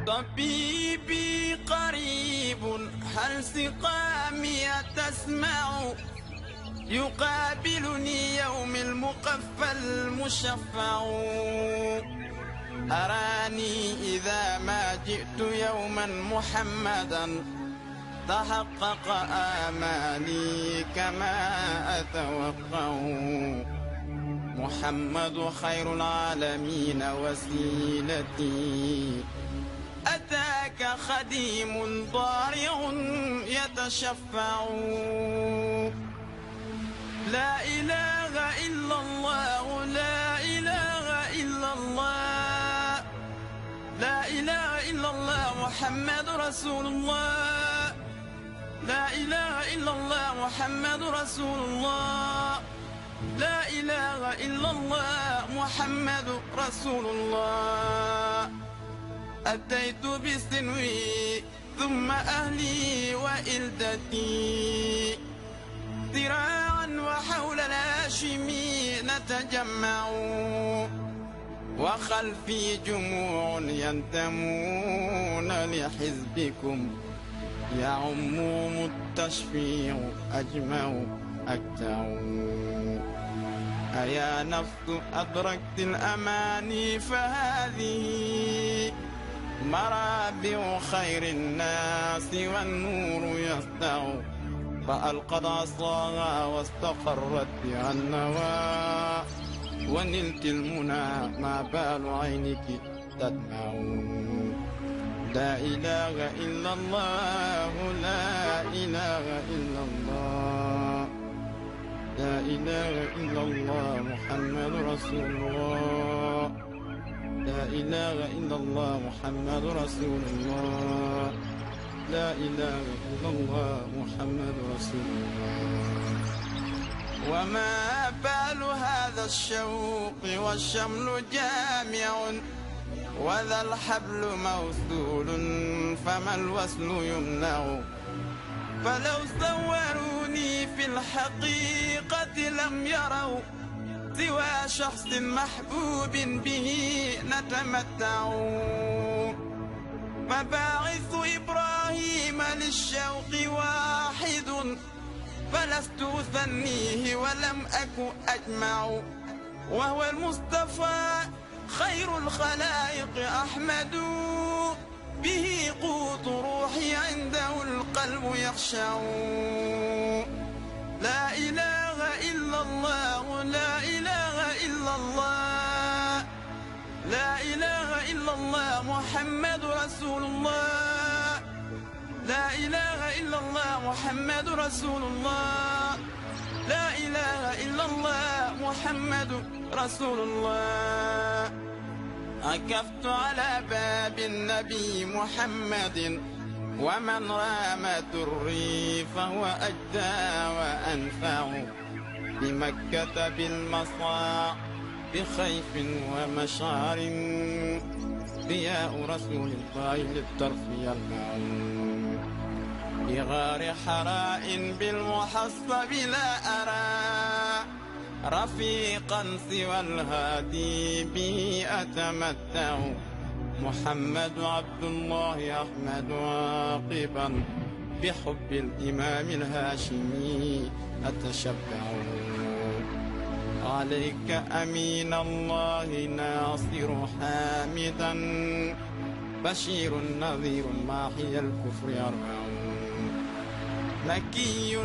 طبيبي قريب هل سقامي تسمع يقابلني يوم المقفى المشفع أراني إذا ما جئت يوما محمدا تحقق آمالي كما أتوقع محمد خير العالمين وسيلتي أتاك خديم ضارع يتشفع لا إله إلا الله لا إله إلا الله لا إله إلا الله محمد رسول الله لا إله إلا الله محمد رسول الله لا إله إلا الله محمد رسول الله أتيت بسنوي ثم أهلي وإلدتي ذراعا وحول الهاشمي نتجمع وخلفي جموع ينتمون لحزبكم يعمهم التشفيع أجمع أكتع أيا نفس أدركت الأماني فهذه مرابع خير الناس والنور يسطع فألقت عصاها واستقرت بها النوى ونلت المنى ما بال عينك تدمع لا إله إلا الله لا إله إلا الله لا إله إلا الله محمد رسول الله لا إله إلا الله محمد رسول الله لا إله إلا الله محمد رسول الله وما بال هذا الشوق والشمل جامع وذا الحبل موصول فما الوصل يمنع فلو صوروني في الحقيقة لم يروا سوى شخص محبوب به نتمتع مباعث إبراهيم للشوق واحد فلست أثنيه ولم أك أجمع وهو المصطفى خير الخلائق أحمد به قوت روحي عنده القلب يخشع لا إله إلا الله لا إله إلا الله لا إله إلا الله محمد رسول الله لا إله إلا الله محمد رسول الله لا إله إلا الله محمد رسول الله عكفت على باب النبي محمد ومن رام دري فهو أجدى وأنفع بمكة بالمصاع بخيف ومشعر ضياء رسول الله للطرف يلمع بغار حراء بالمحصب لا أرى رفيقا سوى الهادي به أتمتع محمد عبد الله أحمد عاقبا بحب الإمام الهاشمي أتشبع عليك أمين الله ناصر حامدا بشير نذير ماحي الكفر يرفع مكي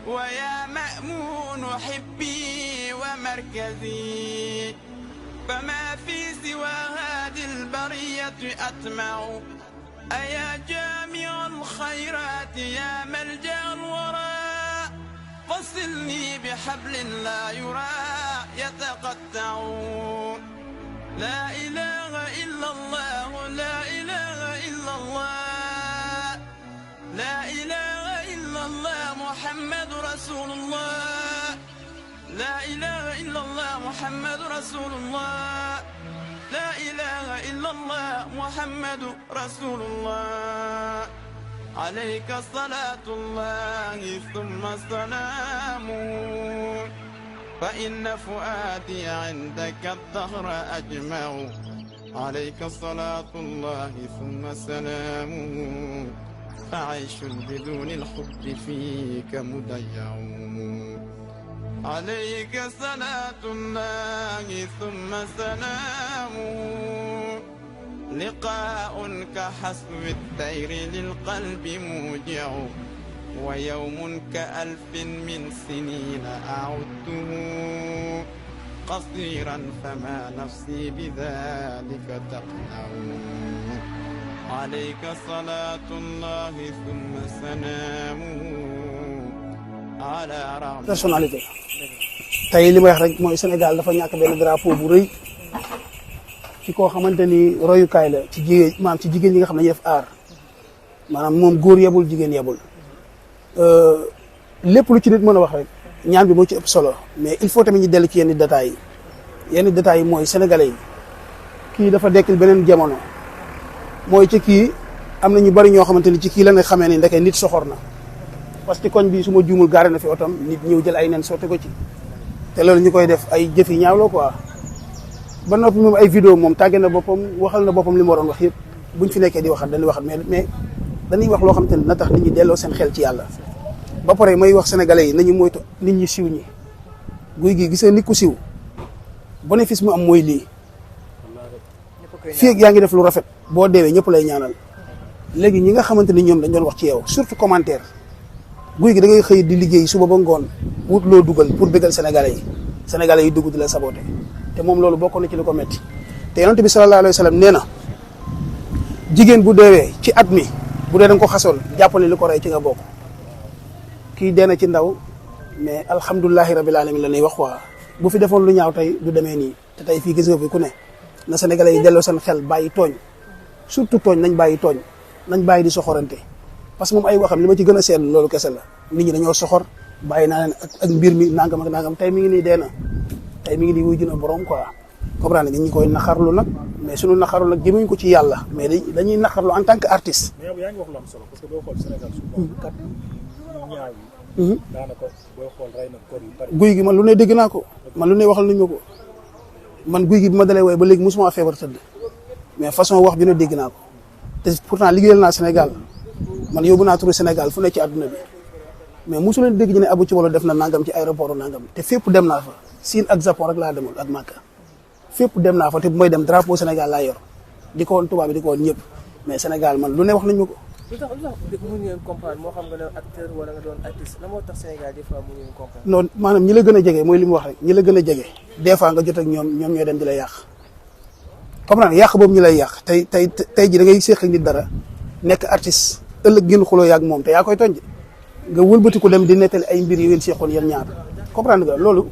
ويا مأمون حبي ومركزي فما في سوى هذه البرية أطمع أيا جامع الخيرات يا ملجأ الورى فصلني بحبل لا يرى يتقطع لا إله إلا الله لا إله إلا الله لا إله إلا الله محمد رسول الله لا إله إلا الله محمد رسول الله لا إله إلا الله محمد رسول الله عليك صلاة الله ثم سلامه فإن فؤادي عندك الدهر أجمع عليك صلاة الله ثم سلامه فعيش بدون الحب فيك مضيع عليك صلاة الله ثم سلامه لقاء كحسب الطير للقلب موجع ويوم كألف من سنين أعدته قصيرا فما نفسي بذلك تقنع عليك صلاة الله ثم سلامه على رغم personnalité tey li may wax rek mooy Sénégal dafa ñàkk benn drapeau bu rëy ci koo xamante ni royukaay la ci jigéen maanaam ci jigéen ñi nga xam ne ñu def aar maanaam moom góor yebul jigéen yebul lépp lu ci nit mën a wax rek ñaan bi moo ci ëpp solo mais il faut tamit ñu dellu ci yenn détails yi mooy sénégalais yi kii dafa dekkil beneen jamono mooy ci kii am na ñu bari ñoo xamante ni ci kii la nga xamee ni ndeke nit soxor na parce que koñ bi su ma juumul gaare na fi otom nit ñëw jël ay nen sotti ko ci te loolu ñu koy def ay jëf yi ñaawloo quoi ba noppi moom ay vidéo moom tàggee na boppam waxal na boppam li mu waroon wax yëpp buñ fi nekkee di waxat dañuy waxat mais dañuy wax loo xamante ni na tax nit ñi delloo seen xel ci yàlla ba pare may wax sénégalais yi nañu moytu nit ñi siw ñi guy gi gisee nit ku siw bénéfice mu am mooy lii fii ak yaa ngi def lu rafet boo deewee ñëpp lay ñaanal léegi ñi nga xamante ni ñoom dañ doon wax ci yow surtout commentaire guy gi da ngay xëy di liggéey suba ba ngoon wut loo dugal pour bëggal sénégalais yi dugg di la saboté te moom loolu bokk na ci li ko metti te yonent bi sallallahu alayhi wa sallam nee na jigéen bu deewee ci at mi bu dee da nga ko xasoon jàppale li ko rey ci nga bokk kii dee na ci ndaw mais alhamdulilahi rabil alamin la ñuy wax waa bu fi defoon lu ñaaw tey du demee nii te tey fii gis nga fi ku ne na sénégalais yi delloo seen xel bàyyi tooñ surtout tooñ nañ bàyyi tooñ nañ bàyyi di soxorante parce que moom ay waxam li ma ci gën a seetlu loolu kese la nit ñi dañoo soxor bàyyi naa leen ak mbir mi nangam ak nangam tey mi ngi nii dee na tey mi ngi nii wuy juna borom quoi comprendre nga ñi koy naxarlu nag mais suñu naxarlu nag jëmuñ ko ci yàlla mais dañuy naxarlu en tant que artiste. mais yaa ngi wax lu am solo parce que boo xool Sénégal suñu kat ñaaw yi daanaka booy xool rey na kor yu bari guy gi man lu ne dégg naa ko man lu ne waxal nañ ma ko man guy gi bi ma dalee wooye ba léegi mosuma feebar tëdd mais façon wax bi ne dégg naa ko te pourtant liggéeyal naa Sénégal man yóbbu naa turu Sénégal fu ne ci àdduna bi mais mosu leen dégg ñu ne Abou Thioubalo def na nangam ci aéroport nangam te fépp dem naa fa Siin ak Japon rek laa demoon ak Makka fépp dem naa fa te bu may dem drapeau Sénégal laa yor di ko woon tubaab bi di ko woon ñëpp mais Sénégal man lu ne wax nañ ma ko. lu tax mënuñu leen comprendre moo xam nga ne acteur wala nga doon artiste la moo tax Sénégal des fois mënuñu leen comprendre. non maanaam ñi la gën a jege mooy li mu wax rek ñi la gën a jege des fois nga jot ak ñoom ñooy dem di la yàq comprendre yàq boobu ñu lay yàq tey ji da ngay séq ak nit dara nekk artiste ëllëg ngeen xuloo yàgg moom te yaa koy toj nga wëlbati ko dem di nettali ay mbir yu ngeen seexoon yéen ñaar comprendre nga loolu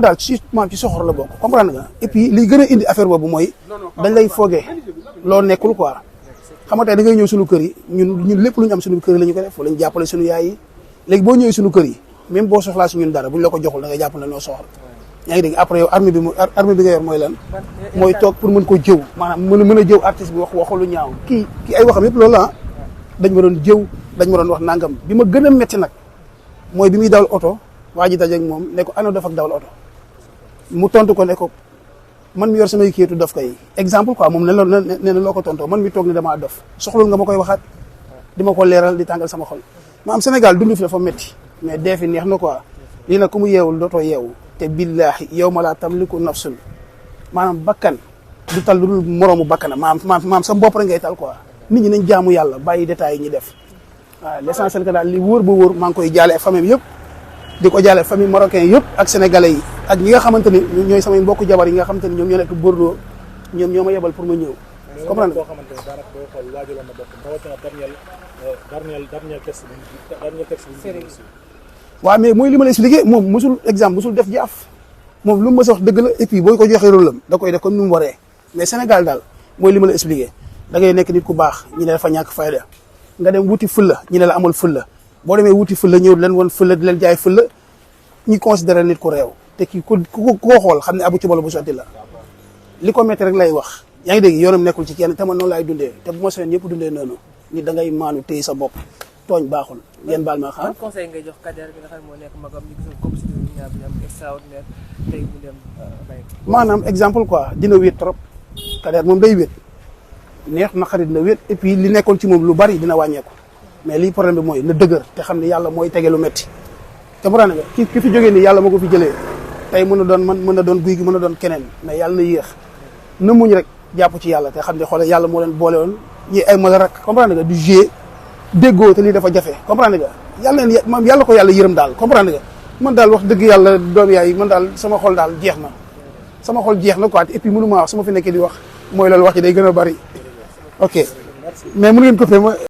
daal ci maam ci soxor la bokk comprendre nga et puis li gën a indi affaire boobu mooy dañ lay foogee loo nekkul quoi xam nga tey da ngay ñëw suñu kër yi ñun lépp lu ñu am suñu kër yi la ñu ko def wala ñu jàppale suñu yaay yi léegi boo ñëwee suñu kër yi même boo soxlaa si ñun dara buñ la ko joxul da ngay jàpp ne noo soxla yaa ngi dégg après yow armée bi nga yor mooy lan mooy toog pour mën ko jëw maanaam mën a jëw artiste bi waxu lu ñaaw kii ay waxam yëpp loolu la dañ ma doon jëw dañ ma doon wax nangam bi ma gën a metti nag mooy bi muy dawal oto waa ji dajeeg moom ne ko ano daf ak dawal oto mu tontu ko ne ko man mi yor samay kiitu dof kay exemple quoi moom nee na loo ko tontoo man mi toog ne damaa dof soxlul nga ma koy waxaat di ma ko leeral di tàngal sama xol ma am Sénégal dund fi dafa metti mais dee fi neex na quoi lii nag ku mu yeewul dootoo yeewu te billaahi yow ma laa tamliku nafsun maanaam bakkan du tal lu dul moroomu bakkana maam sa bopp rek ngay tal quoi nit ñi nañ jaamu yàlla bàyyi détails yi ñu def waaw l'essentiel que daal li wóor ba wóor maa ngi koy jaale famille yëpp di ko jaale famille marocain yëpp ak sénégalais yi ak ñi nga xamante ni ñooy samay mbokk jabar yi nga xamante ni ñoom ñoo nekk Bordeaux ñoom ñoo ma yebal pour ma ñëw. comprendre boo xamante ne daanaka boo xool waajaloon na boppam rawatina dernier texte bi. waaw mais mooy li ma la expliqué moom mosul exemple mosul def jaaf moom lu mu mës a wax dëgg la et puis boo ko joxee rôle am da koy def comme ni mu waree mais Sénégal daal mooy li ma la expliqué da ngay nekk nit ku baax ñi ne dafa ñàkk fayda nga dem wuti fulla ñi ne la amul fulla boo demee wuti fulla ñëw di leen woon fulla di leen jaay fulla ñi considéré nit ku réew te kii ku ko xool xam ne Abou Thioubalo bu sotti la li ko métti rek lay wax yaa ngi dégg yoonam nekkul ci kenn te man noonu laay dundee te bu ma seen yëpp dundee noonu nit da ngay maanu téye sa bopp tooñ baaxul ngeen baal ma xam. ban conseil ngay jox Kader bi nga xam ne moo nekk magam ñu gisoon compétition bi ñaar bi am extraordinaire tey mu dem bay. maanaam exemple quoi dina wéet trop Kader moom day wét neex na xarit na wét et puis li nekkoon ci moom lu bari dina wàññeeku mais lii problème bi mooy na dëgër te xam ne yàlla mooy tege lu metti te bu nga ki fi jógee nii yàlla moo ko fi jëlee tey mën na doon man mën na doon guy gi mën na doon keneen mais yàlla na yéex na muñ rek jàpp ci yàlla te xam ne xoolal yàlla moo leen boole woon ñi ay mag rek comprendre nga du jouer déggoo te lii dafa jafe comprendre nga yàlla leen moom yàlla ko yàlla yërëm daal comprendre nga man daal wax dëgg yàlla doom yaay man daal sama xol daal jeex na sama xol jeex na quoi et puis mënu maa wax su ma fi nekkee di wax mooy loolu wax ci day gën a bari ok mais mën ngeen ko fee ma